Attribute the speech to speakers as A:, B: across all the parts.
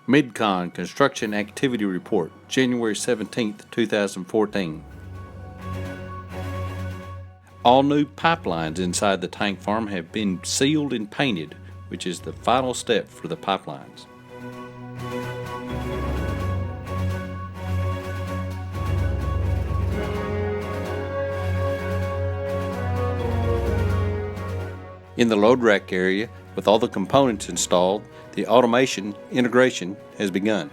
A: MidCon Construction Activity Report, January 17, 2014. All new pipelines inside the tank farm have been sealed and painted, which is the final step for the pipelines. In the load rack area, with all the components installed, the automation integration has begun.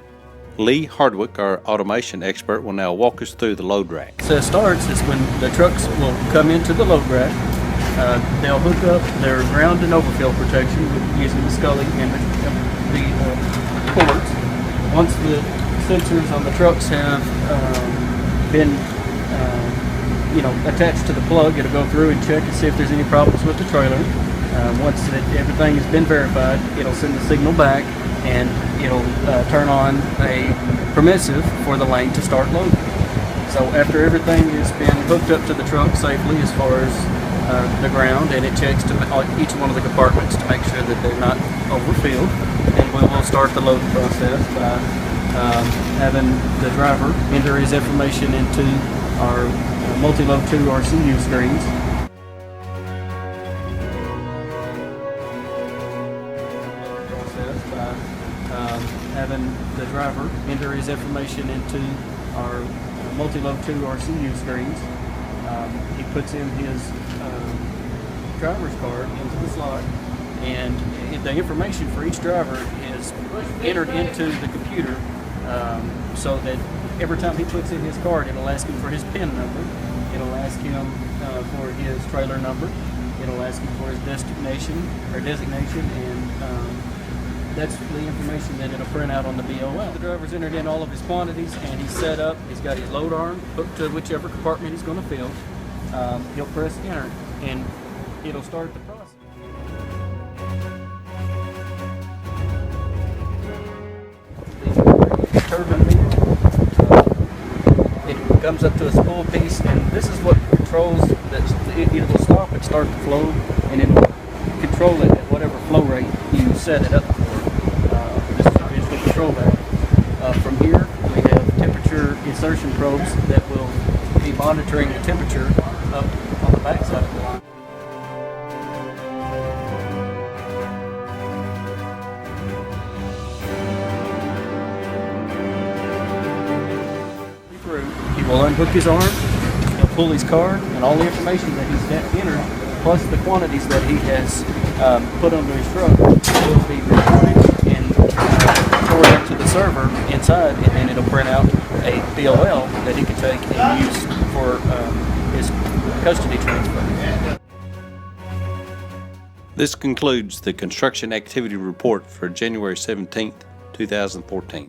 A: Lee Hardwick, our automation expert, will now walk us through the load rack.
B: So it starts is when the trucks will come into the load rack. They'll hook up their ground and overfill protection using the scully and the ports. Once the sensors on the trucks have been attached to the plug, it'll go through and check and see if there's any problems with the trailer. Once everything has been verified, it'll send the signal back and it'll turn on a permissive for the lane to start loading. So after everything has been hooked up to the truck safely as far as the ground, and it checks to each one of the compartments to make sure that they're not overfilled, and we'll start the loading process by having the driver enter his information into our multi-load 2 RCU screens. Having the driver enter his information into our multi-load 2 RCU screens. He puts in his driver's card into the slot, and the information for each driver is entered into the computer so that every time he puts in his card, it'll ask him for his PIN number, it'll ask him for his trailer number, it'll ask him for his designation, and that's the information that it'll print out on the BOL. The driver's entered in all of his quantities and he's set up. He's got his load arm hooked to whichever compartment he's going to fill. He'll press enter and it'll start the process. The turbine meter, it comes up to a spool piece, and this is what controls that it will stop and start the flow, and it will control it at whatever flow rate you set it up for. This is the control valve. From here, we have temperature insertion probes that will be monitoring the temperature up on the back side of the line. He will unhook his arm, he'll pull his card, and all the information that he's entered, plus the quantities that he has put onto his truck, will be recorded and stored up to the server inside, and then it'll print out a BOL that he can take and use for his custody transfer.
A: This concludes the Construction Activity Report for January 17, 2014.